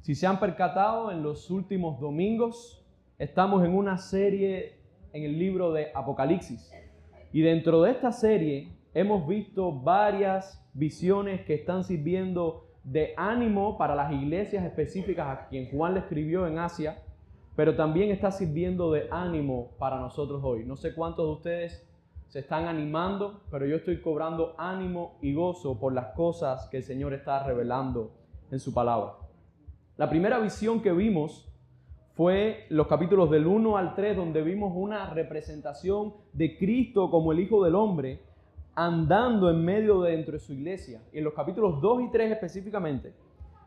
Si se han percatado, en los últimos domingos estamos en una serie en el libro de Apocalipsis. Y dentro de esta serie hemos visto varias visiones que están sirviendo de ánimo para las iglesias específicas a quien Juan le escribió en Asia, pero también está sirviendo de ánimo para nosotros hoy. No sé cuántos de ustedes se están animando, pero yo estoy cobrando ánimo y gozo por las cosas que el Señor está revelando en su palabra. La primera visión que vimos fue los capítulos del 1 al 3, donde vimos una representación de Cristo como el Hijo del Hombre, andando en medio de dentro de su iglesia. Y en los capítulos 2 y 3 específicamente,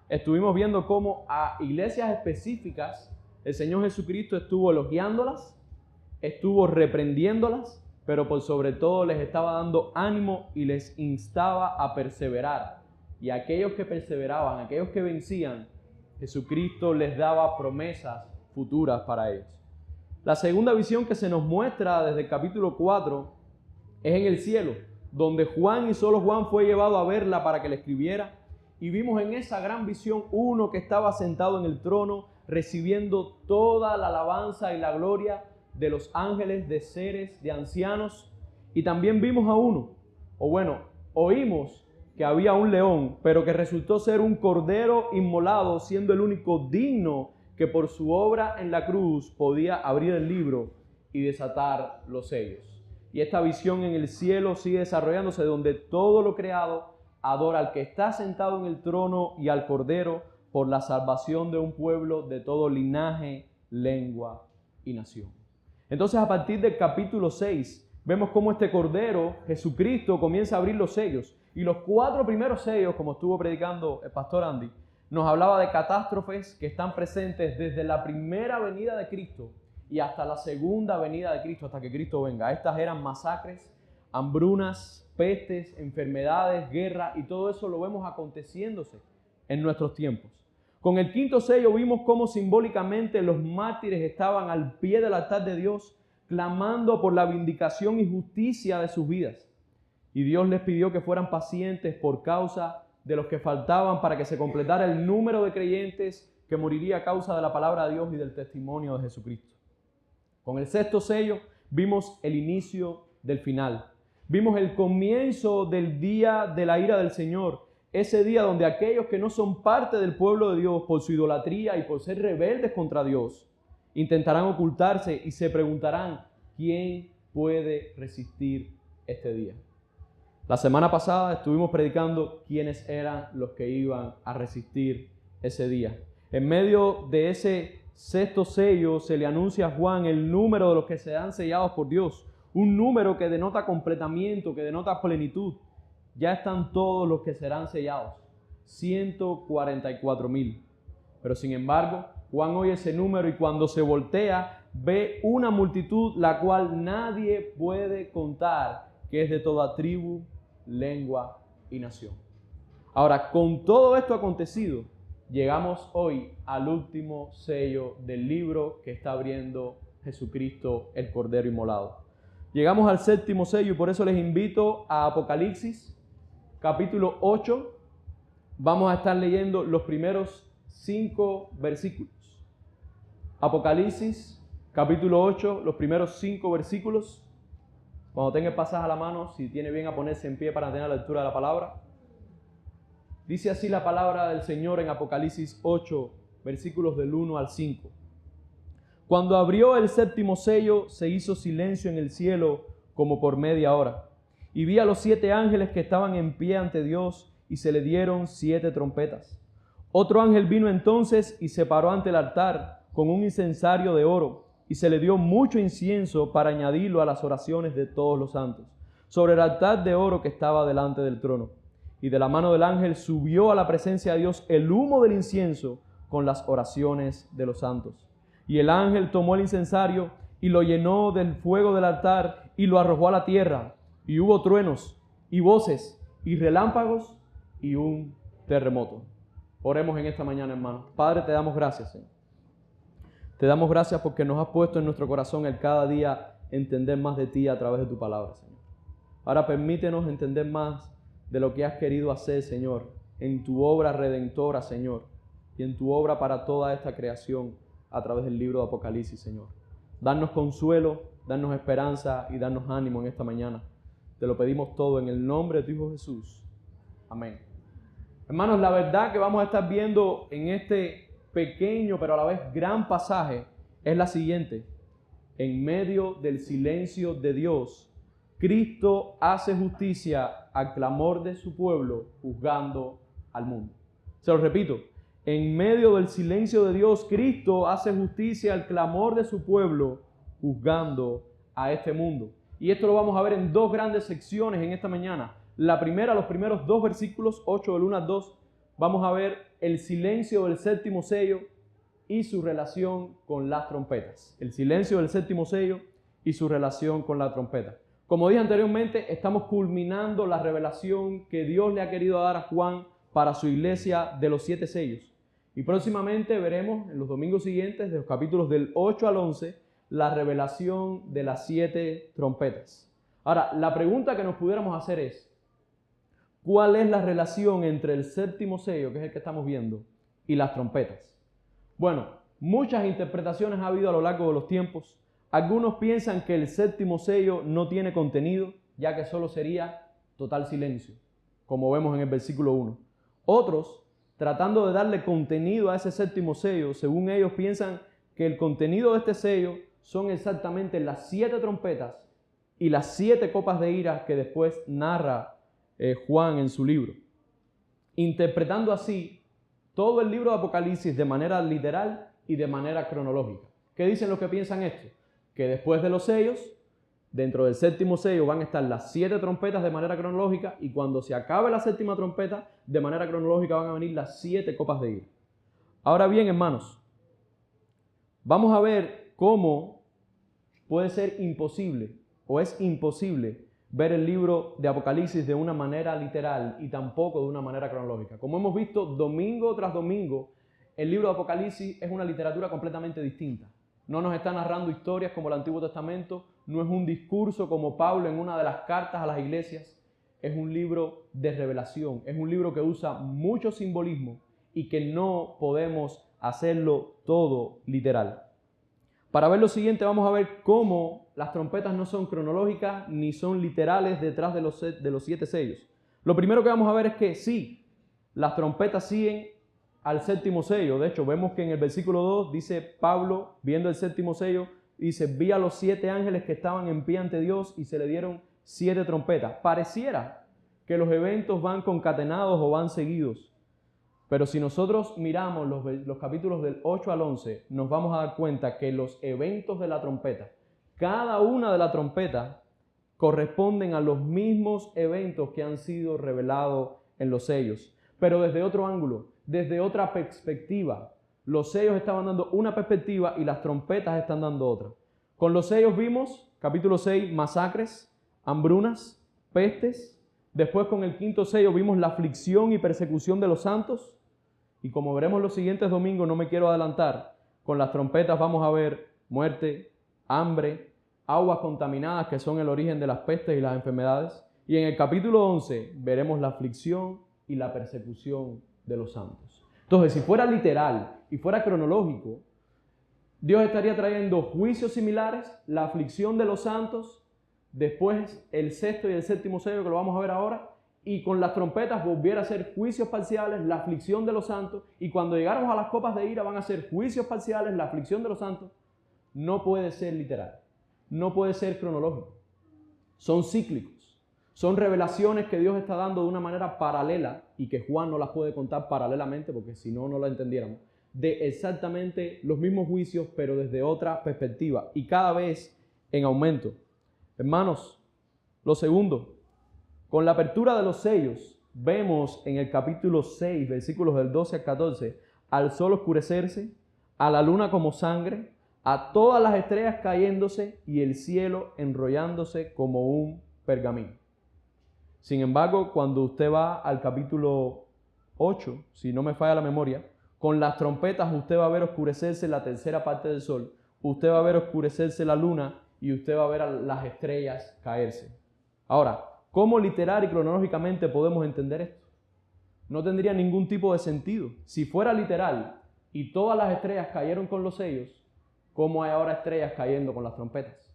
estuvimos viendo cómo a iglesias específicas el Señor Jesucristo estuvo elogiándolas, estuvo reprendiéndolas, pero por sobre todo les estaba dando ánimo y les instaba a perseverar. Y a aquellos que perseveraban, a aquellos que vencían, Jesucristo les daba promesas futuras para ellos. La segunda visión que se nos muestra desde el capítulo 4 es en el cielo, donde Juan y solo Juan fue llevado a verla para que la escribiera. Y vimos en esa gran visión uno que estaba sentado en el trono, recibiendo toda la alabanza y la gloria de los ángeles, de seres, de ancianos. Y también vimos a uno, oímos que había un león, pero que resultó ser un cordero inmolado, siendo el único digno que por su obra en la cruz podía abrir el libro y desatar los sellos. Y esta visión en el cielo sigue desarrollándose, donde todo lo creado adora al que está sentado en el trono y al cordero por la salvación de un pueblo de todo linaje, lengua y nación. Entonces, a partir del capítulo 6, vemos cómo este cordero, Jesucristo, comienza a abrir los sellos. Y los 4 primeros sellos, como estuvo predicando el pastor Andy, nos hablaba de catástrofes que están presentes desde la primera venida de Cristo y hasta la segunda venida de Cristo, hasta que Cristo venga. Estas eran masacres, hambrunas, pestes, enfermedades, guerra, y todo eso lo vemos aconteciéndose en nuestros tiempos. Con el 5º sello vimos cómo simbólicamente los mártires estaban al pie del altar de Dios, clamando por la vindicación y justicia de sus vidas. Y Dios les pidió que fueran pacientes por causa de los que faltaban para que se completara el número de creyentes que moriría a causa de la palabra de Dios y del testimonio de Jesucristo. Con el 6º sello vimos el inicio del final. Vimos el comienzo del día de la ira del Señor. Ese día donde aquellos que no son parte del pueblo de Dios por su idolatría y por ser rebeldes contra Dios, intentarán ocultarse y se preguntarán, ¿quién puede resistir este día? La semana pasada estuvimos predicando quiénes eran los que iban a resistir ese día. En medio de ese 6º sello se le anuncia a Juan el número de los que serán sellados por Dios. Un número que denota completamiento, que denota plenitud. Ya están todos los que serán sellados, 144,000. Pero sin embargo, Juan oye ese número y cuando se voltea, ve una multitud la cual nadie puede contar, que es de toda tribu, lengua y nación. Ahora, con todo esto acontecido, llegamos hoy al último sello del libro que está abriendo Jesucristo, el Cordero Inmolado. Llegamos al 7º sello y por eso les invito a Apocalipsis, capítulo 8. Vamos a estar leyendo los primeros 5 versículos. Apocalipsis, capítulo 8, los primeros 5 versículos. Cuando tenga el pasaje a la mano, si tiene bien a ponerse en pie para tener la lectura de la palabra. Dice así la palabra del Señor en Apocalipsis 8, versículos del 1 al 5. Cuando abrió el 7º sello, se hizo silencio en el cielo como por media hora. Y vi a los 7 ángeles que estaban en pie ante Dios y se le dieron 7 trompetas. Otro ángel vino entonces y se paró ante el altar con un incensario de oro. Y se le dio mucho incienso para añadirlo a las oraciones de todos los santos, sobre el altar de oro que estaba delante del trono. Y de la mano del ángel subió a la presencia de Dios el humo del incienso con las oraciones de los santos. Y el ángel tomó el incensario y lo llenó del fuego del altar y lo arrojó a la tierra. Y hubo truenos y voces y relámpagos y un terremoto. Oremos en esta mañana, hermanos. Padre, te damos gracias, Señor. Te damos gracias porque nos has puesto en nuestro corazón el cada día entender más de ti a través de tu palabra, Señor. Ahora permítenos entender más de lo que has querido hacer, Señor, en tu obra redentora, Señor. y en tu obra para toda esta creación a través del libro de Apocalipsis, Señor. Danos consuelo, danos esperanza y danos ánimo en esta mañana. Te lo pedimos todo en el nombre de tu Hijo Jesús. Amén. Hermanos, la verdad que vamos a estar viendo en este pequeño pero a la vez gran pasaje es la siguiente. En medio del silencio de Dios, Cristo hace justicia al clamor de su pueblo, juzgando al mundo. Se lo repito, en medio del silencio de Dios, Cristo hace justicia al clamor de su pueblo, juzgando a este mundo. Y esto lo vamos a ver en dos grandes secciones en esta mañana. La primera, los primeros dos versículos, 8 del 1 al 2, vamos a ver el silencio del séptimo sello y su relación con las trompetas. El silencio del séptimo sello y su relación con la trompeta. Como dije anteriormente, estamos culminando la revelación que Dios le ha querido dar a Juan para su iglesia de los 7 sellos. Y próximamente veremos en los domingos siguientes, de los capítulos del 8 al 11, la revelación de las 7 trompetas. Ahora, la pregunta que nos pudiéramos hacer es, ¿cuál es la relación entre el séptimo sello, que es el que estamos viendo, y las trompetas? Bueno, muchas interpretaciones ha habido a lo largo de los tiempos. Algunos piensan que el séptimo sello no tiene contenido, ya que solo sería total silencio, como vemos en el versículo 1. Otros, tratando de darle contenido a ese séptimo sello, según ellos piensan que el contenido de este sello son exactamente las 7 trompetas y las 7 copas de ira que después narra Juan en su libro. Interpretando así todo el libro de Apocalipsis de manera literal y de manera cronológica. ¿Qué dicen los que piensan esto? Que después de los sellos, dentro del séptimo sello van a estar las 7 trompetas de manera cronológica y cuando se acabe la séptima trompeta, de manera cronológica van a venir las 7 copas de ira. Ahora bien, hermanos, vamos a ver cómo puede ser imposible o es imposible ver el libro de Apocalipsis de una manera literal y tampoco de una manera cronológica. Como hemos visto domingo tras domingo, el libro de Apocalipsis es una literatura completamente distinta. No nos está narrando historias como el Antiguo Testamento, no es un discurso como Pablo en una de las cartas a las iglesias, es un libro de revelación, es un libro que usa mucho simbolismo y que no podemos hacerlo todo literal. Para ver lo siguiente vamos a ver cómo las trompetas no son cronológicas ni son literales detrás de los 7 sellos. Lo primero que vamos a ver es que sí, las trompetas siguen al séptimo sello. De hecho, vemos que en el versículo 2 dice Pablo, viendo el séptimo sello, dice, vi a los 7 ángeles que estaban en pie ante Dios y se le dieron 7 trompetas. Pareciera que los eventos van concatenados o van seguidos. Pero si nosotros miramos los capítulos del 8 al 11, nos vamos a dar cuenta que los eventos de la trompeta, cada una de las trompetas, corresponden a los mismos eventos que han sido revelados en los sellos. Pero desde otro ángulo, desde otra perspectiva. Los sellos estaban dando una perspectiva y las trompetas están dando otra. Con los sellos vimos, capítulo 6, masacres, hambrunas, pestes. Después con el quinto sello vimos la aflicción y persecución de los santos. Y como veremos los siguientes domingos, no me quiero adelantar, con las trompetas vamos a ver muerte, hambre, aguas contaminadas que son el origen de las pestes y las enfermedades. Y en el capítulo 11 veremos la aflicción y la persecución de los santos. Entonces, si fuera literal y fuera cronológico, Dios estaría trayendo juicios similares, la aflicción de los santos, después el sexto y el séptimo sello que lo vamos a ver ahora, y con las trompetas volviera a ser juicios parciales, la aflicción de los santos, y cuando llegáramos a las copas de ira van a ser juicios parciales, la aflicción de los santos. No puede ser literal, no puede ser cronológico. Son cíclicos, son revelaciones que Dios está dando de una manera paralela y que Juan no las puede contar paralelamente porque si no, no la entendiéramos, de exactamente los mismos juicios pero desde otra perspectiva y cada vez en aumento. Hermanos, lo segundo, con la apertura de los sellos, vemos en el capítulo 6, versículos del 12 al 14, al sol oscurecerse, a la luna como sangre, a todas las estrellas cayéndose y el cielo enrollándose como un pergamino. Sin embargo, cuando usted va al capítulo 8, si no me falla la memoria, con las trompetas usted va a ver oscurecerse la tercera parte del sol, usted va a ver oscurecerse la luna y usted va a ver a las estrellas caerse. Ahora, ¿cómo literal y cronológicamente podemos entender esto? no tendría ningún tipo de sentido. Si fuera literal y todas las estrellas cayeron con los sellos, ¿cómo hay ahora estrellas cayendo con las trompetas?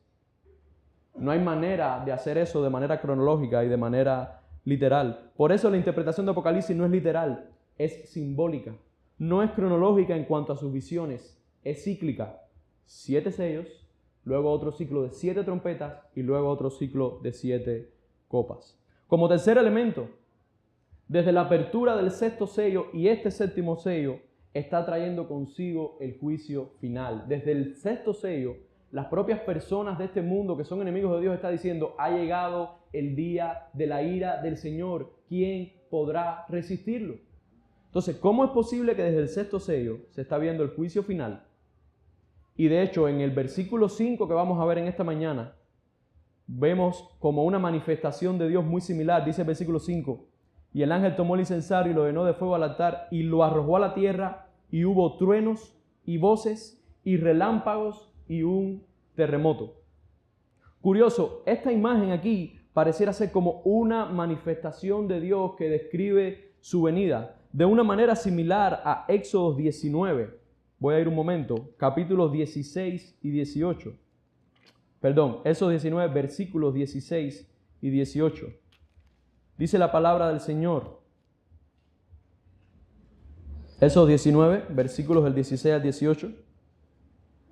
No hay manera de hacer eso de manera cronológica y de manera literal. Por eso la interpretación de Apocalipsis no es literal, es simbólica. No es cronológica en cuanto a sus visiones, es cíclica. 7 sellos, luego otro ciclo de 7 trompetas y luego otro ciclo de 7 copas. Como tercer elemento, desde la apertura del sexto sello y este séptimo sello está trayendo consigo el juicio final. Desde el sexto sello, las propias personas de este mundo que son enemigos de Dios están diciendo: ha llegado el día de la ira del Señor. ¿Quién podrá resistirlo? Entonces, ¿cómo es posible que desde el sexto sello se está viendo el juicio final? Y de hecho, en el versículo 5 que vamos a ver en esta mañana, vemos como una manifestación de Dios muy similar. Dice el versículo 5: y el ángel tomó el incensario y lo llenó de fuego al altar y lo arrojó a la tierra, y hubo truenos y voces y relámpagos y un terremoto. Curioso, esta imagen aquí pareciera ser como una manifestación de Dios que describe su venida de una manera similar a Éxodo 19. Voy a ir un momento, capítulos 16 y 18. Perdón, Éxodo 19, versículos 16 y 18. Dice la palabra del Señor. Éxodo 19, versículos del 16 al 18.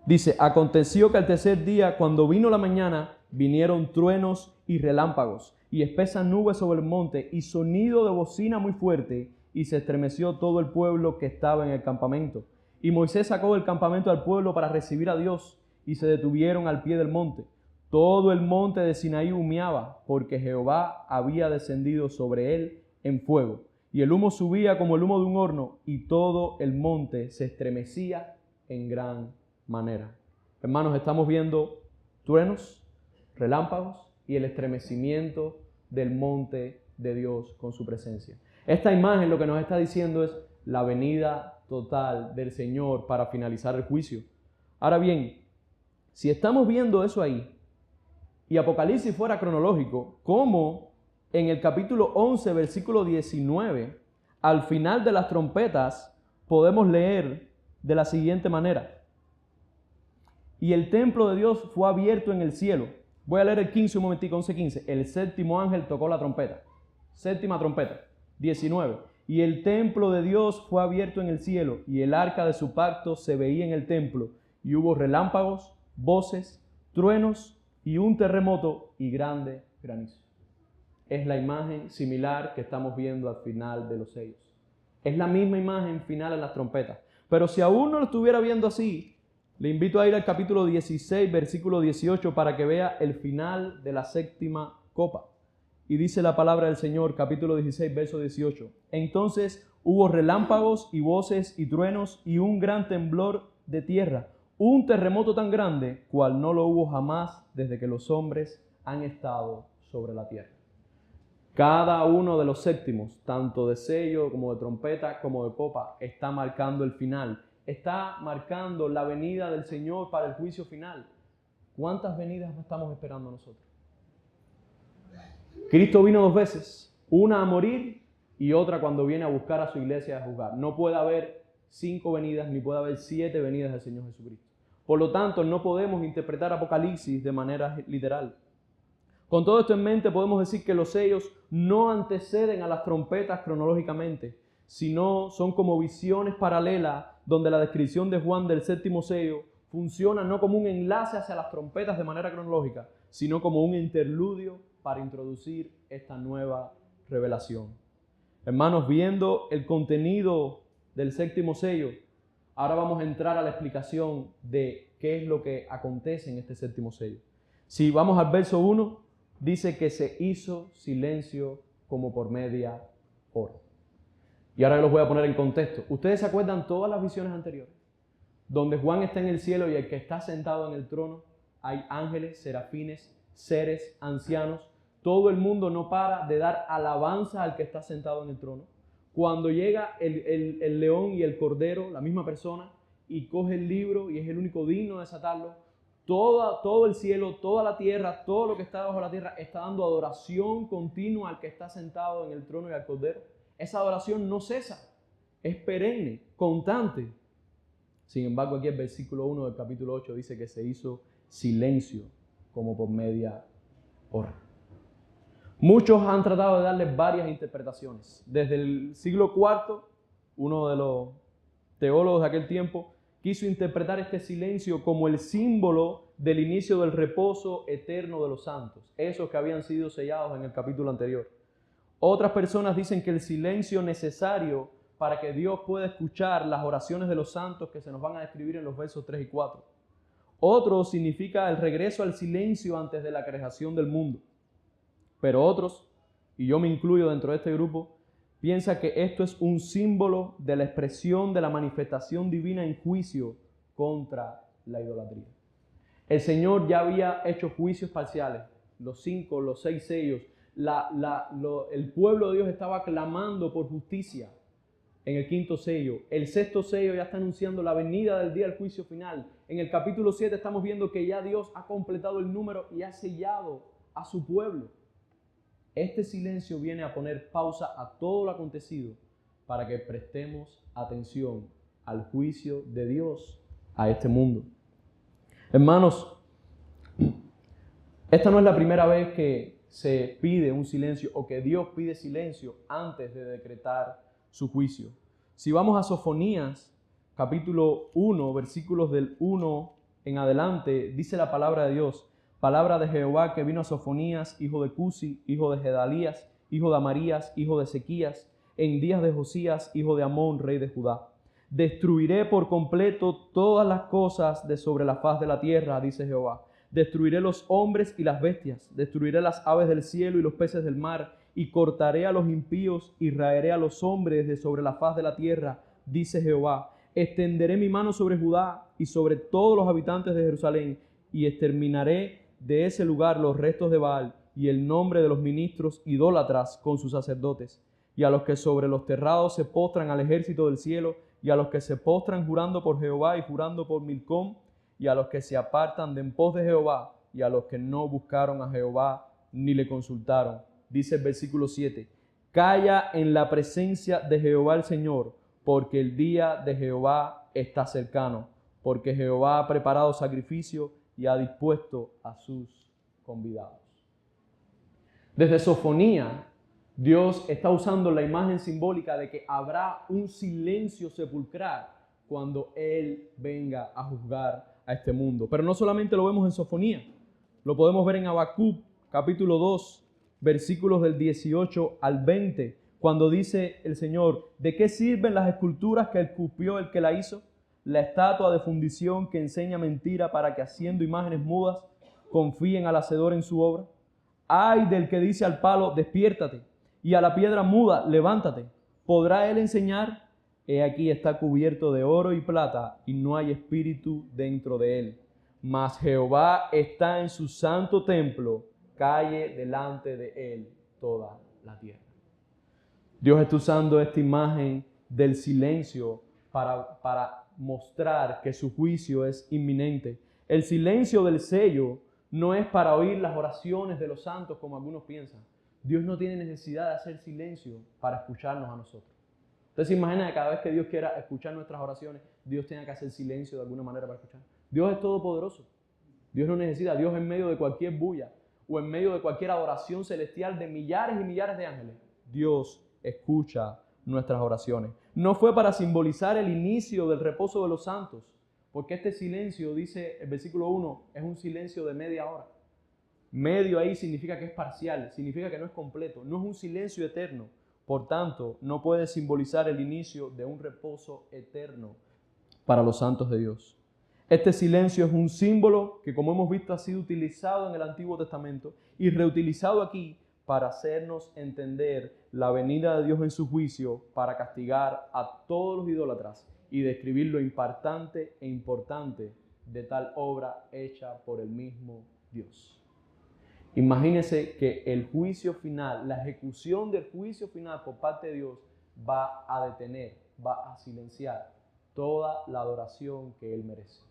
Dice: aconteció que al tercer día, cuando vino la mañana, vinieron truenos y relámpagos, y espesas nubes sobre el monte, y sonido de bocina muy fuerte, y se estremeció todo el pueblo que estaba en el campamento. Y Moisés sacó del campamento al pueblo para recibir a Dios, y se detuvieron al pie del monte. Todo el monte de Sinaí humeaba, porque Jehová había descendido sobre él en fuego, y el humo subía como el humo de un horno, y todo el monte se estremecía en gran manera. Hermanos, estamos viendo truenos, relámpagos y el estremecimiento del monte de Dios con su presencia. Esta imagen lo que nos está diciendo es la venida total del Señor para finalizar el juicio. Ahora bien, si estamos viendo eso ahí y Apocalipsis fuera cronológico, ¿cómo en el capítulo 11, versículo 19, al final de las trompetas, podemos leer de la siguiente manera: y el templo de Dios fue abierto en el cielo? Voy a leer el 15 un momentico, 11:15. El séptimo ángel tocó la trompeta. Séptima trompeta. 19. Y el templo de Dios fue abierto en el cielo, y el arca de su pacto se veía en el templo, y hubo relámpagos, voces, truenos, y un terremoto y grande granizo. Es la imagen similar que estamos viendo al final de los sellos. Es la misma imagen final en las trompetas. Pero si aún no lo estuviera viendo así, le invito a ir al capítulo 16, versículo 18, para que vea el final de la séptima copa. Y dice la palabra del Señor, capítulo 16, verso 18. Entonces hubo relámpagos y voces y truenos y un gran temblor de tierra, un terremoto tan grande, cual no lo hubo jamás desde que los hombres han estado sobre la tierra. Cada uno de los séptimos, tanto de sello como de trompeta como de copa, está marcando el final. Está marcando la venida del Señor para el juicio final. ¿Cuántas venidas estamos esperando nosotros? Cristo vino 2 veces, una a morir y otra cuando viene a buscar a su iglesia a juzgar. No puede haber 5 venidas ni puede haber 7 venidas del Señor Jesucristo. Por lo tanto, no podemos interpretar Apocalipsis de manera literal. Con todo esto en mente, podemos decir que los sellos no anteceden a las trompetas cronológicamente, sino son como visiones paralelas donde la descripción de Juan del séptimo sello funciona no como un enlace hacia las trompetas de manera cronológica, sino como un interludio para introducir esta nueva revelación. Hermanos, viendo el contenido del séptimo sello, ahora vamos a entrar a la explicación de qué es lo que acontece en este séptimo sello. Si vamos al verso 1, dice que se hizo silencio como por media hora. Y ahora los voy a poner en contexto. ¿Ustedes se acuerdan todas las visiones anteriores? Donde Juan está en el cielo y el que está sentado en el trono, hay ángeles, serafines, seres, ancianos. Todo el mundo no para de dar alabanza al que está sentado en el trono. Cuando llega el león y el cordero, la misma persona, y coge el libro y es el único digno de desatarlo, todo el cielo, toda la tierra, todo lo que está bajo la tierra está dando adoración continua al que está sentado en el trono y al cordero. Esa adoración no cesa, es perenne, constante. Sin embargo, aquí el versículo 1 del capítulo 8 dice que se hizo silencio como por media hora. Muchos han tratado de darle varias interpretaciones. Desde el siglo IV, uno de los teólogos de aquel tiempo quiso interpretar este silencio como el símbolo del inicio del reposo eterno de los santos, esos que habían sido sellados en el capítulo anterior. Otras personas dicen que el silencio necesario para que Dios pueda escuchar las oraciones de los santos que se nos van a describir en los versos 3 y 4. Otro significa el regreso al silencio antes de la creación del mundo. Pero otros, y yo me incluyo dentro de este grupo, piensa que esto es un símbolo de la expresión de la manifestación divina en juicio contra la idolatría. El Señor ya había hecho juicios parciales, los 5, los 6 sellos. El pueblo de Dios estaba clamando por justicia en el 5º sello. El 6º sello ya está anunciando la venida del día del juicio final. En el capítulo 7 estamos viendo que ya Dios ha completado el número y ha sellado a su pueblo. Este silencio viene a poner pausa a todo lo acontecido para que prestemos atención al juicio de Dios a este mundo. Hermanos, esta no es la primera vez que se pide un silencio o que Dios pide silencio antes de decretar su juicio. Si vamos a Sofonías, capítulo 1, versículos del 1 en adelante, dice la palabra de Dios: palabra de Jehová que vino a Sofonías, hijo de Cusi, hijo de Gedalías, hijo de Amarías, hijo de Ezequías, en días de Josías, hijo de Amón, rey de Judá. Destruiré por completo todas las cosas de sobre la faz de la tierra, dice Jehová. Destruiré los hombres y las bestias, destruiré las aves del cielo y los peces del mar, y cortaré a los impíos y raeré a los hombres de sobre la faz de la tierra, dice Jehová. Extenderé mi mano sobre Judá y sobre todos los habitantes de Jerusalén, y exterminaré de ese lugar los restos de Baal y el nombre de los ministros idólatras con sus sacerdotes, y a los que sobre los terrados se postran al ejército del cielo, y a los que se postran jurando por Jehová y jurando por Milcom, y a los que se apartan de en pos de Jehová, y a los que no buscaron a Jehová ni le consultaron. Dice el versículo 7, calla en la presencia de Jehová el Señor, porque el día de Jehová está cercano, porque Jehová ha preparado sacrificio y ha dispuesto a sus convidados. Desde Sofonía, Dios está usando la imagen simbólica de que habrá un silencio sepulcral cuando Él venga a juzgar a este mundo. Pero no solamente lo vemos en Sofonía, lo podemos ver en Habacuc, capítulo 2, versículos del 18 al 20, cuando dice el Señor: ¿de qué sirven las esculturas que esculpió el que la hizo? La estatua de fundición que enseña mentira para que haciendo imágenes mudas confíen al hacedor en su obra. Ay del que dice al palo, despiértate, y a la piedra muda, levántate. ¿Podrá él enseñar? He aquí está cubierto de oro y plata, y no hay espíritu dentro de él. Mas Jehová está en su santo templo, calle delante de él toda la tierra. Dios está usando esta imagen del silencio para mostrar que su juicio es inminente. El silencio del sello no es para oír las oraciones de los santos como algunos piensan. Dios no tiene necesidad de hacer silencio para escucharnos a nosotros. Entonces se imagina que cada vez que Dios quiera escuchar nuestras oraciones, Dios tenga que hacer silencio de alguna manera para escuchar. Dios es todopoderoso. Dios no necesita. Dios en medio de cualquier bulla o en medio de cualquier adoración celestial de millares y millares de ángeles, Dios escucha nuestras oraciones. No fue para simbolizar el inicio del reposo de los santos, porque este silencio, dice el versículo 1, es un silencio de media hora. Medio ahí significa que es parcial, significa que no es completo, no es un silencio eterno. Por tanto, no puede simbolizar el inicio de un reposo eterno para los santos de Dios. Este silencio es un símbolo que, como hemos visto, ha sido utilizado en el Antiguo Testamento y reutilizado aquí para hacernos entender la venida de Dios en su juicio para castigar a todos los idólatras y describir lo impactante e importante de tal obra hecha por el mismo Dios. Imagínense que el juicio final, la ejecución del juicio final por parte de Dios va a detener, va a silenciar toda la adoración que Él merece.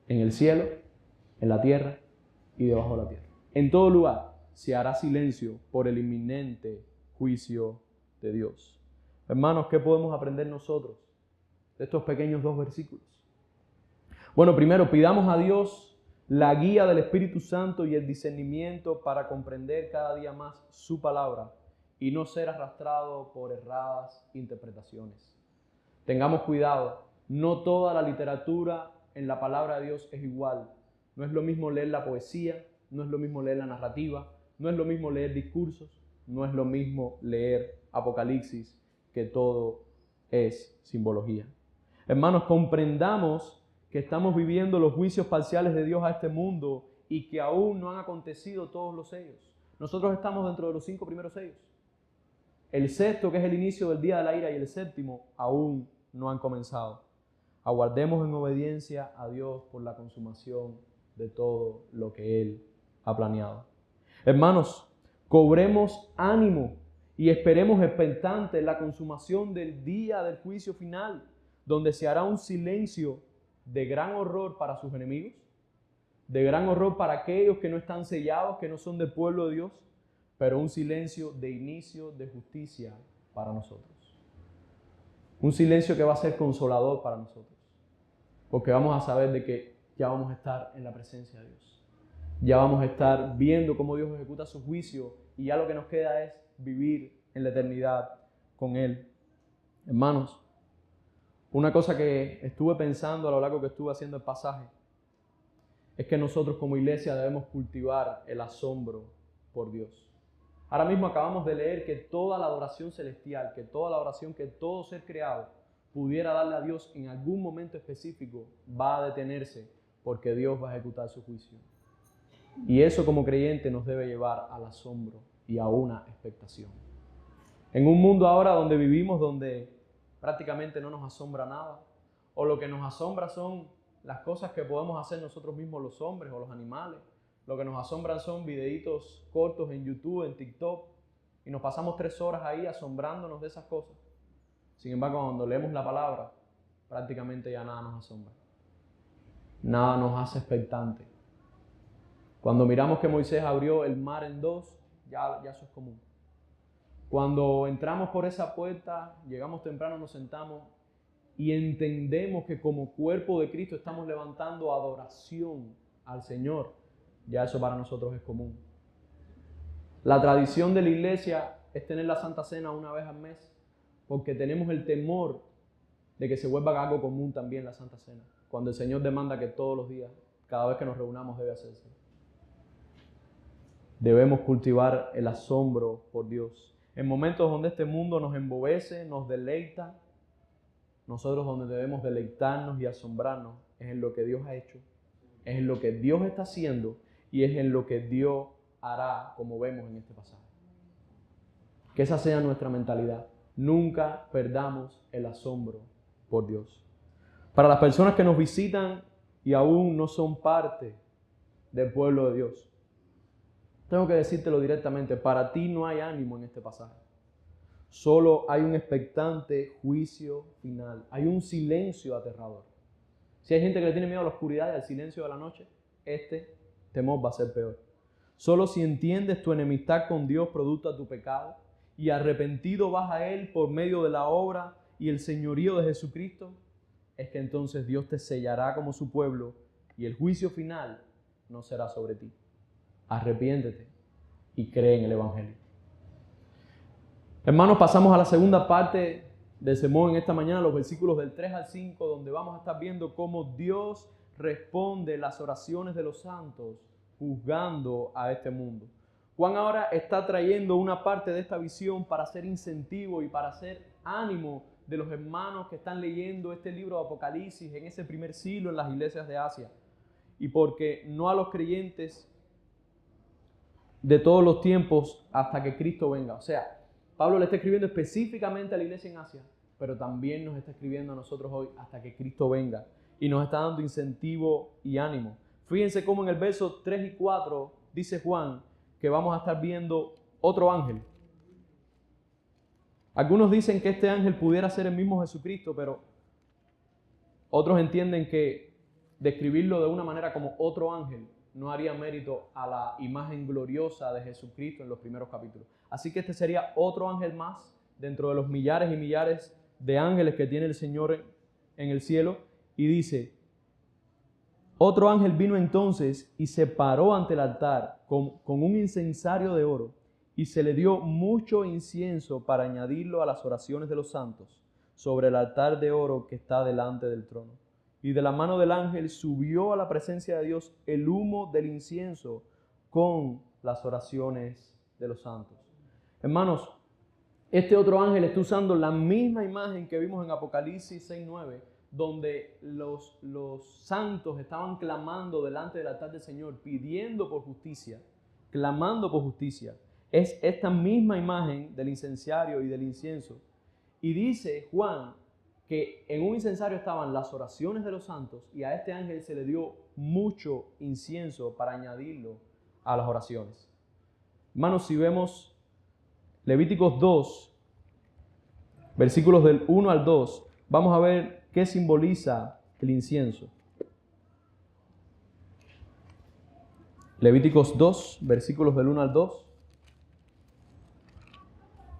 En el cielo, en la tierra y debajo de la tierra. En todo lugar se hará silencio por el inminente juicio de Dios. Hermanos, ¿qué podemos aprender nosotros de estos pequeños 2 versículos? Bueno, primero, pidamos a Dios la guía del Espíritu Santo y el discernimiento para comprender cada día más su palabra y no ser arrastrado por erradas interpretaciones. Tengamos cuidado, no toda la literatura en la palabra de Dios es igual. No es lo mismo leer la poesía, no es lo mismo leer la narrativa, no es lo mismo leer discursos, no es lo mismo leer Apocalipsis, que todo es simbología. Hermanos, comprendamos que estamos viviendo los juicios parciales de Dios a este mundo y que aún no han acontecido todos los sellos. Nosotros estamos dentro de los 5 primeros sellos. El sexto, que es el inicio del día de la ira, y el séptimo aún no han comenzado. Aguardemos en obediencia a Dios por la consumación de todo lo que Él ha planeado. Hermanos, cobremos ánimo y esperemos expectantes la consumación del día del juicio final, donde se hará un silencio de gran horror para sus enemigos, de gran horror para aquellos que no están sellados, que no son del pueblo de Dios, pero un silencio de inicio de justicia para nosotros. Un silencio que va a ser consolador para nosotros, porque vamos a saber de que ya vamos a estar en la presencia de Dios. Ya vamos a estar viendo cómo Dios ejecuta su juicio y ya lo que nos queda es vivir en la eternidad con Él. Hermanos, una cosa que estuve pensando a lo largo que estuve haciendo el pasaje es que nosotros como iglesia debemos cultivar el asombro por Dios. Ahora mismo acabamos de leer que toda la adoración celestial, que toda la oración que todo ser creado pudiera darle a Dios en algún momento específico, va a detenerse porque Dios va a ejecutar su juicio. Y eso como creyente nos debe llevar al asombro y a una expectación. En un mundo ahora donde vivimos, donde prácticamente no nos asombra nada, o lo que nos asombra son las cosas que podemos hacer nosotros mismos los hombres o los animales. Lo que nos asombran son videitos cortos en YouTube, en TikTok, y nos pasamos 3 horas ahí asombrándonos de esas cosas. Sin embargo, cuando leemos la palabra, prácticamente ya nada nos asombra. Nada nos hace expectante. Cuando miramos que Moisés abrió el mar en 2, ya eso es común. Cuando entramos por esa puerta, llegamos temprano, nos sentamos y entendemos que como cuerpo de Cristo estamos levantando adoración al Señor, ya eso para nosotros es común. La tradición de la iglesia es tener la Santa Cena una vez al mes, porque tenemos el temor de que se vuelva algo común también la Santa Cena, cuando el Señor demanda que todos los días, cada vez que nos reunamos, debe hacerse. Debemos cultivar el asombro por Dios. En momentos donde este mundo nos embobece, nos deleita, nosotros donde debemos deleitarnos y asombrarnos es en lo que Dios ha hecho, es en lo que Dios está haciendo y es en lo que Dios hará, como vemos en este pasaje. Que esa sea nuestra mentalidad. Nunca perdamos el asombro por Dios. Para las personas que nos visitan y aún no son parte del pueblo de Dios, tengo que decírtelo directamente, para ti no hay ánimo en este pasaje. Solo hay un expectante juicio final. Hay un silencio aterrador. Si hay gente que le tiene miedo a la oscuridad y al silencio de la noche, este temor va a ser peor. Solo si entiendes tu enemistad con Dios producto de tu pecado y arrepentido vas a Él por medio de la obra y el señorío de Jesucristo, es que entonces Dios te sellará como su pueblo y el juicio final no será sobre ti. Arrepiéntete y cree en el Evangelio. Hermanos, pasamos a la segunda parte del sermón en esta mañana, los versículos del 3 al 5, donde vamos a estar viendo cómo Dios responde las oraciones de los santos juzgando a este mundo. Juan ahora está trayendo una parte de esta visión para hacer incentivo y para hacer ánimo de los hermanos que están leyendo este libro de Apocalipsis en ese primer siglo en las iglesias de Asia. Y porque no a los creyentes de todos los tiempos hasta que Cristo venga. O sea, Pablo le está escribiendo específicamente a la iglesia en Asia, pero también nos está escribiendo a nosotros hoy hasta que Cristo venga. Y nos está dando incentivo y ánimo. Fíjense cómo en el verso 3 y 4 dice Juan que vamos a estar viendo otro ángel. Algunos dicen que este ángel pudiera ser el mismo Jesucristo, pero otros entienden que describirlo de una manera como otro ángel no haría mérito a la imagen gloriosa de Jesucristo en los primeros capítulos. Así que este sería otro ángel más dentro de los millares y millares de ángeles que tiene el Señor en el cielo, y dice: otro ángel vino entonces y se paró ante el altar con un incensario de oro, y se le dio mucho incienso para añadirlo a las oraciones de los santos sobre el altar de oro que está delante del trono. Y de la mano del ángel subió a la presencia de Dios el humo del incienso con las oraciones de los santos. Hermanos, este otro ángel está usando la misma imagen que vimos en Apocalipsis 6:9, donde los santos estaban clamando delante del altar del Señor, pidiendo por justicia, clamando por justicia. Es esta misma imagen del incensario y del incienso. Y dice Juan que en un incensario estaban las oraciones de los santos, y a este ángel se le dio mucho incienso para añadirlo a las oraciones. Hermanos, si vemos Levíticos 2, versículos del 1 al 2, vamos a ver qué simboliza el incienso. Levíticos 2, versículos del 1 al 2.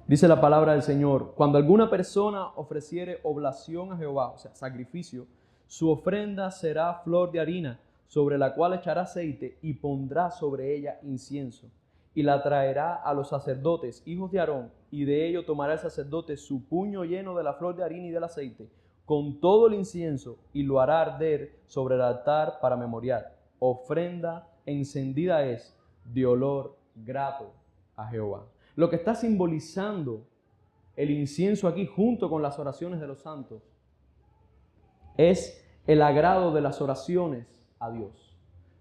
Dice la palabra del Señor: cuando alguna persona ofreciere oblación a Jehová, o sea, sacrificio, su ofrenda será flor de harina, sobre la cual echará aceite y pondrá sobre ella incienso. Y la traerá a los sacerdotes, hijos de Aarón, y de ello tomará el sacerdote su puño lleno de la flor de harina y del aceite, con todo el incienso, y lo hará arder sobre el altar para memorial. Ofrenda encendida es, de olor grato a Jehová. Lo que está simbolizando el incienso aquí, junto con las oraciones de los santos, es el agrado de las oraciones a Dios.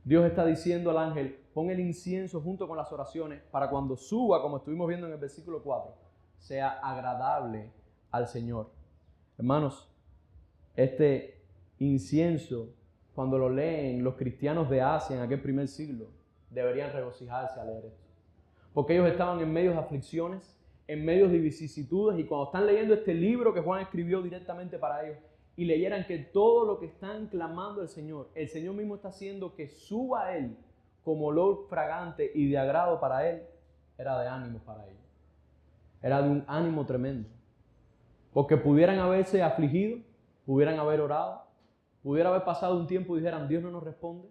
Dios está diciendo al ángel: pon el incienso junto con las oraciones para cuando suba, como estuvimos viendo en el versículo 4, sea agradable al Señor. Hermanos, este incienso, cuando lo leen los cristianos de Asia en aquel primer siglo, deberían regocijarse al leer esto. Porque ellos estaban en medio de aflicciones, en medio de vicisitudes, y cuando están leyendo este libro que Juan escribió directamente para ellos, y leyeran que todo lo que están clamando al Señor, el Señor mismo está haciendo que suba a Él como olor fragante y de agrado para Él, era de ánimo para ellos. Era de un ánimo tremendo. Porque pudieran haberse afligido, pudieran haber orado, pudiera haber pasado un tiempo y dijeran: Dios no nos responde,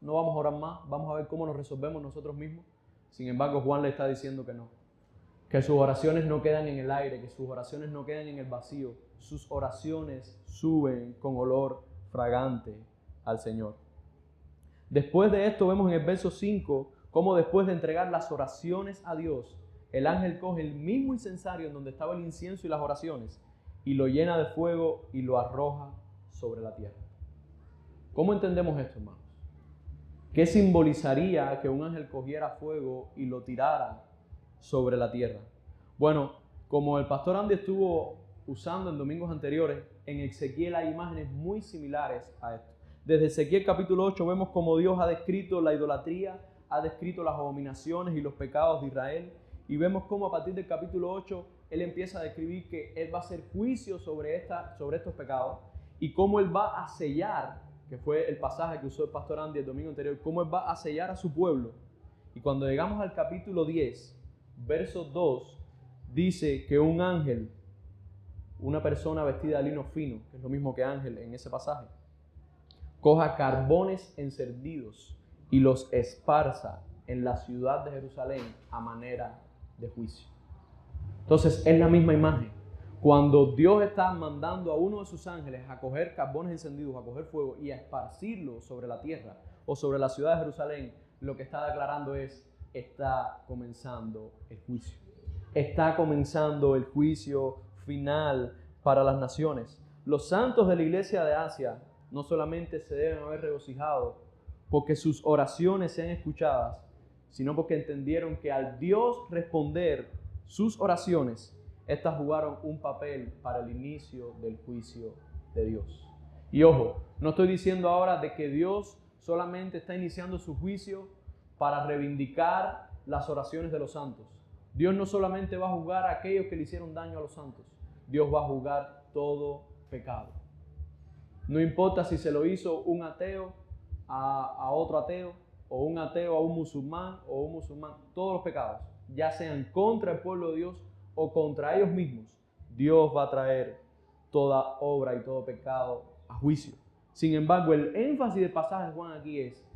no vamos a orar más, vamos a ver cómo nos resolvemos nosotros mismos. Sin embargo, Juan le está diciendo que no, que sus oraciones no quedan en el aire, que sus oraciones no quedan en el vacío, sus oraciones suben con olor fragante al Señor. Después de esto vemos en el verso 5 cómo después de entregar las oraciones a Dios, el ángel coge el mismo incensario en donde estaba el incienso y las oraciones y lo llena de fuego y lo arroja sobre la tierra. ¿Cómo entendemos esto, hermanos? ¿Qué simbolizaría que un ángel cogiera fuego y lo tirara sobre la tierra? Bueno, como el pastor Andy estuvo usando en domingos anteriores, en Ezequiel hay imágenes muy similares a esto. Desde Ezequiel capítulo 8 vemos cómo Dios ha descrito la idolatría, ha descrito las abominaciones y los pecados de Israel, y vemos cómo a partir del capítulo 8 Él empieza a describir que Él va a hacer juicio sobre estos pecados, y cómo Él va a sellar, que fue el pasaje que usó el pastor Andy el domingo anterior, cómo Él va a sellar a su pueblo. Y cuando llegamos al capítulo 10, verso 2, dice que un ángel, una persona vestida de lino fino, que es lo mismo que ángel en ese pasaje, coja carbones encendidos y los esparza en la ciudad de Jerusalén a manera de juicio. Entonces es la misma imagen. Cuando Dios está mandando a uno de sus ángeles a coger carbones encendidos, a coger fuego y a esparcirlo sobre la tierra o sobre la ciudad de Jerusalén, lo que está declarando es: está comenzando el juicio. Está comenzando el juicio final para las naciones. Los santos de la iglesia de Asia no solamente se deben haber regocijado porque sus oraciones sean escuchadas, sino porque entendieron que al Dios responder sus oraciones, estas jugaron un papel para el inicio del juicio de Dios. Y ojo, no estoy diciendo ahora de que Dios solamente está iniciando su juicio para reivindicar las oraciones de los santos. Dios no solamente va a juzgar a aquellos que le hicieron daño a los santos, Dios va a juzgar todo pecado. No importa si se lo hizo un ateo a otro ateo, o un ateo a un musulmán, todos los pecados, ya sean contra el pueblo de Dios o contra ellos mismos, Dios va a traer toda obra y todo pecado a juicio. Sin embargo, el énfasis del pasaje de Juan aquí es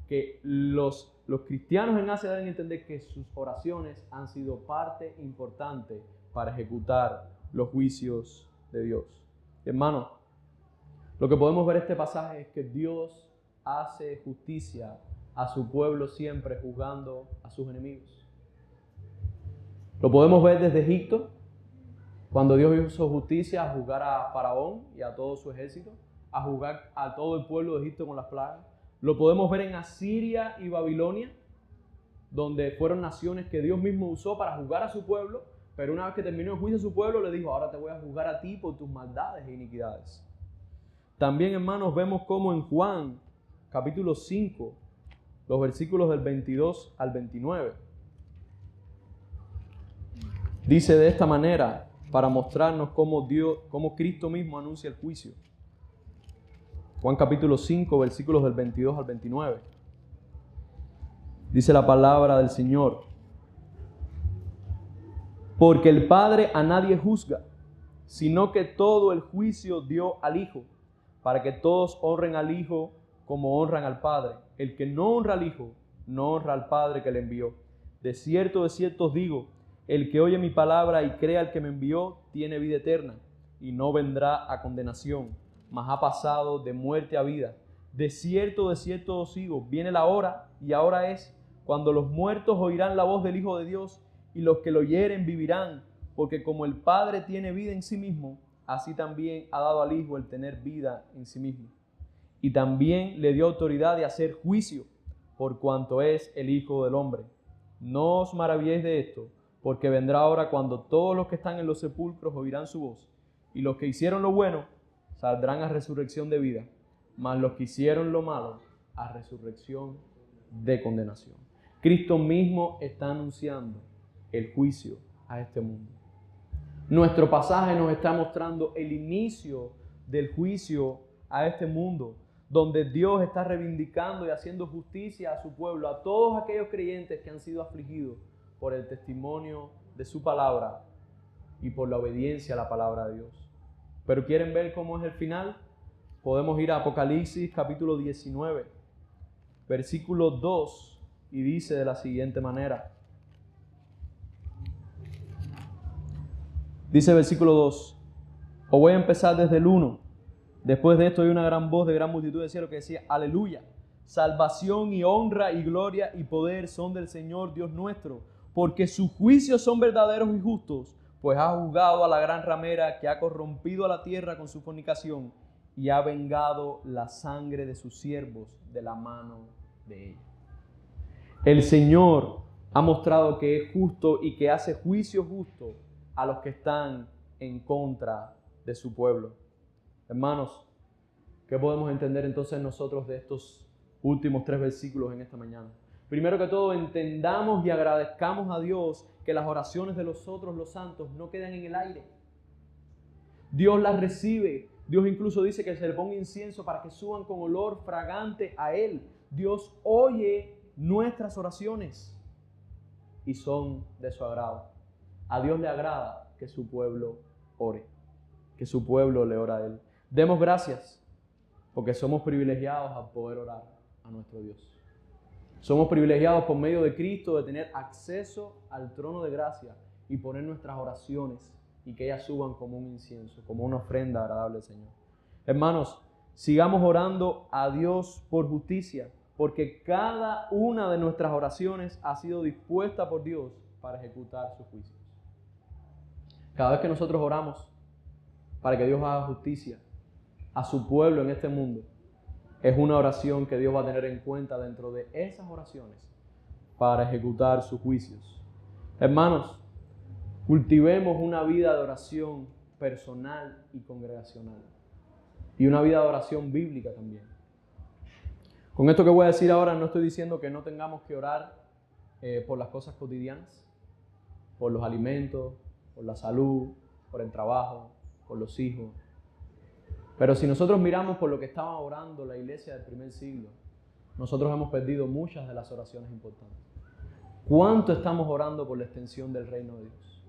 que los cristianos en Asia deben entender que sus oraciones han sido parte importante para ejecutar los juicios de Dios. Hermanos, lo que podemos ver en este pasaje es que Dios hace justicia a su pueblo siempre juzgando a sus enemigos. Lo podemos ver desde Egipto, cuando Dios hizo justicia a juzgar a Faraón y a todo su ejército, a juzgar a todo el pueblo de Egipto con las plagas. Lo podemos ver en Asiria y Babilonia, donde fueron naciones que Dios mismo usó para juzgar a su pueblo, pero una vez que terminó el juicio a su pueblo, le dijo, ahora te voy a juzgar a ti por tus maldades e iniquidades. También, hermanos, vemos cómo en Juan, capítulo 5, los versículos del 22 al 29, dice de esta manera, para mostrarnos cómo Cristo mismo anuncia el juicio. Juan capítulo 5, versículos del 22 al 29. Dice la palabra del Señor. Porque el Padre a nadie juzga, sino que todo el juicio dio al Hijo, para que todos honren al Hijo como honran al Padre. El que no honra al Hijo, no honra al Padre que le envió. De cierto os digo, el que oye mi palabra y crea al que me envió, tiene vida eterna, y no vendrá a condenación, mas ha pasado de muerte a vida. De cierto os digo, viene la hora, y ahora es, cuando los muertos oirán la voz del Hijo de Dios, y los que lo oyeren vivirán, porque como el Padre tiene vida en sí mismo, así también ha dado al Hijo el tener vida en sí mismo. Y también le dio autoridad de hacer juicio, por cuanto es el Hijo del Hombre. No os maravilléis de esto, porque vendrá hora cuando todos los que están en los sepulcros oirán su voz, y los que hicieron lo bueno saldrán a resurrección de vida, mas los que hicieron lo malo a resurrección de condenación. Cristo mismo está anunciando el juicio a este mundo. Nuestro pasaje nos está mostrando el inicio del juicio a este mundo, donde Dios está reivindicando y haciendo justicia a su pueblo, a todos aquellos creyentes que han sido afligidos por el testimonio de su palabra y por la obediencia a la palabra de Dios. Pero ¿quieren ver cómo es el final? Podemos ir a Apocalipsis capítulo 19, versículo 2, y dice de la siguiente manera. Dice el versículo 2, o voy a empezar desde el 1. Después de esto hay una gran voz de gran multitud del cielo que decía, aleluya, salvación y honra y gloria y poder son del Señor Dios nuestro, porque sus juicios son verdaderos y justos, pues ha juzgado a la gran ramera que ha corrompido a la tierra con su fornicación y ha vengado la sangre de sus siervos de la mano de ella. El Señor ha mostrado que es justo y que hace juicio justo a los que están en contra de su pueblo. Hermanos, ¿qué podemos entender entonces nosotros de estos últimos 3 versículos en esta mañana? Primero que todo, entendamos y agradezcamos a Dios que las oraciones de nosotros, los santos, no quedan en el aire. Dios las recibe. Dios incluso dice que se le ponga incienso para que suban con olor fragante a Él. Dios oye nuestras oraciones y son de su agrado. A Dios le agrada que su pueblo ore, que su pueblo le ora a Él. Demos gracias porque somos privilegiados a poder orar a nuestro Dios. Somos privilegiados por medio de Cristo de tener acceso al trono de gracia y poner nuestras oraciones y que ellas suban como un incienso, como una ofrenda agradable al Señor. Hermanos, sigamos orando a Dios por justicia, porque cada una de nuestras oraciones ha sido dispuesta por Dios para ejecutar sus juicios. Cada vez que nosotros oramos para que Dios haga justicia a su pueblo en este mundo, es una oración que Dios va a tener en cuenta dentro de esas oraciones para ejecutar sus juicios. Hermanos, cultivemos una vida de oración personal y congregacional y una vida de oración bíblica también. Con esto que voy a decir ahora no estoy diciendo que no tengamos que orar por las cosas cotidianas, por los alimentos, por la salud, por el trabajo, por los hijos. Pero si nosotros miramos por lo que estaba orando la iglesia del primer siglo, nosotros hemos perdido muchas de las oraciones importantes. ¿Cuánto estamos orando por la extensión del reino de Dios?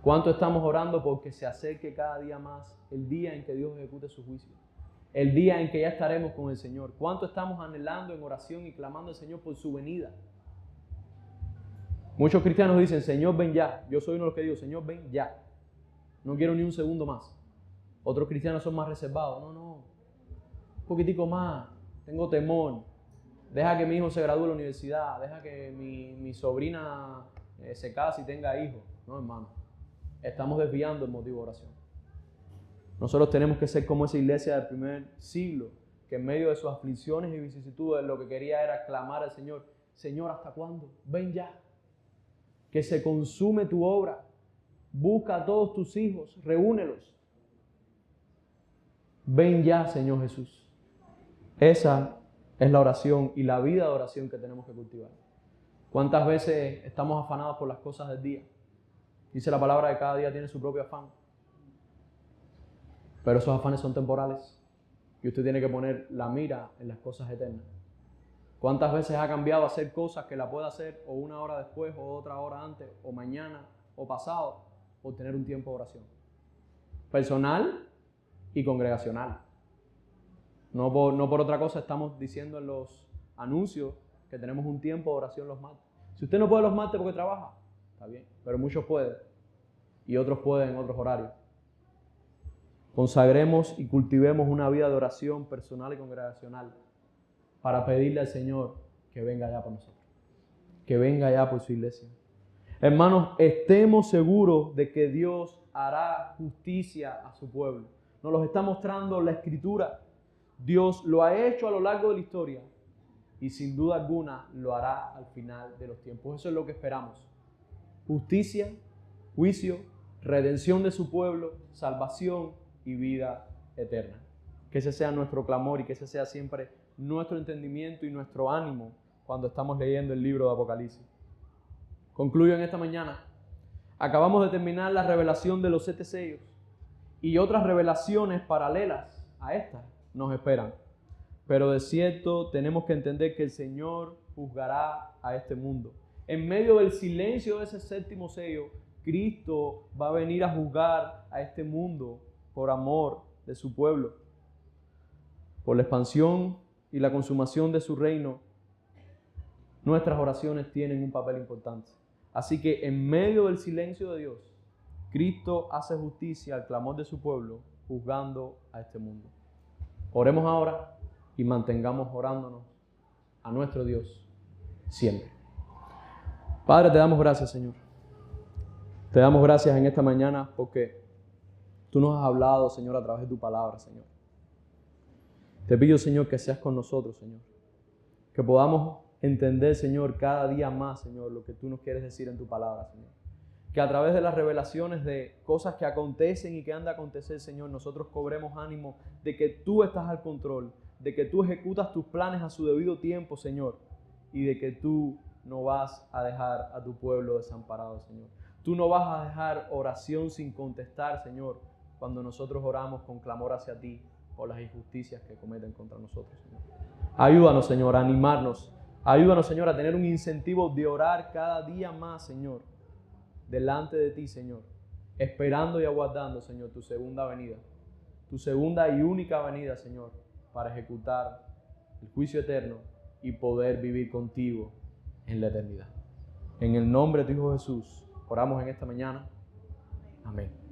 ¿Cuánto estamos orando porque se acerque cada día más el día en que Dios ejecute su juicio? El día en que ya estaremos con el Señor. ¿Cuánto estamos anhelando en oración y clamando al Señor por su venida? Muchos cristianos dicen, Señor, ven ya. Yo soy uno de los que digo, Señor, ven ya. No quiero ni un segundo más. Otros cristianos son más reservados. No, un poquitico más. Tengo temor. Deja que mi hijo se gradúe de la universidad. Deja que mi sobrina se case y tenga hijos. No, hermano. Estamos desviando el motivo de oración. Nosotros tenemos que ser como esa iglesia del primer siglo, que en medio de sus aflicciones y vicisitudes lo que quería era clamar al Señor. Señor, ¿hasta cuándo? Ven ya. Que se consume tu obra. Busca a todos tus hijos, reúnelos. Ven ya, Señor Jesús. Esa es la oración y la vida de oración que tenemos que cultivar. ¿Cuántas veces estamos afanados por las cosas del día? Dice la palabra que cada día tiene su propio afán. Pero esos afanes son temporales. Y usted tiene que poner la mira en las cosas eternas. ¿Cuántas veces ha cambiado a hacer cosas que la puede hacer o una hora después o otra hora antes o mañana o pasado por tener un tiempo de oración? Personal y congregacional. No por otra cosa estamos diciendo en los anuncios que tenemos un tiempo de oración los martes. Si usted no puede los martes porque trabaja, está bien, pero muchos pueden y otros pueden en otros horarios. Consagremos y cultivemos una vida de oración personal y congregacional para pedirle al Señor que venga ya por nosotros, que venga ya por su iglesia. Hermanos, estemos seguros de que Dios hará justicia a su pueblo. Nos lo está mostrando la Escritura. Dios lo ha hecho a lo largo de la historia y sin duda alguna lo hará al final de los tiempos. Eso es lo que esperamos. Justicia, juicio, redención de su pueblo, salvación y vida eterna. Que ese sea nuestro clamor y que ese sea siempre nuestro entendimiento y nuestro ánimo cuando estamos leyendo el libro de Apocalipsis. Concluyo en esta mañana. Acabamos de terminar la revelación de los 7 sellos y otras revelaciones paralelas a estas nos esperan. Pero de cierto tenemos que entender que el Señor juzgará a este mundo. En medio del silencio de ese 7º sello, Cristo va a venir a juzgar a este mundo por amor de su pueblo. Por la expansión y la consumación de su reino, nuestras oraciones tienen un papel importante. Así que en medio del silencio de Dios, Cristo hace justicia al clamor de su pueblo, juzgando a este mundo. Oremos ahora y mantengamos orándonos a nuestro Dios siempre. Padre, te damos gracias, Señor. Te damos gracias en esta mañana porque tú nos has hablado, Señor, a través de tu palabra, Señor. Te pido, Señor, que seas con nosotros, Señor. Que podamos entender, Señor, cada día más, Señor, lo que tú nos quieres decir en tu palabra, Señor. Que a través de las revelaciones de cosas que acontecen y que han de acontecer, Señor, nosotros cobremos ánimo de que tú estás al control, de que tú ejecutas tus planes a su debido tiempo, Señor, y de que tú no vas a dejar a tu pueblo desamparado, Señor. Tú no vas a dejar oración sin contestar, Señor, cuando nosotros oramos con clamor hacia ti por las injusticias que cometen contra nosotros, Señor. Ayúdanos, Señor, a animarnos. Ayúdanos, Señor, a tener un incentivo de orar cada día más, Señor, delante de ti, Señor, esperando y aguardando, Señor, tu segunda venida, tu segunda y única venida, Señor, para ejecutar el juicio eterno y poder vivir contigo en la eternidad. En el nombre de tu Hijo Jesús, oramos en esta mañana. Amén.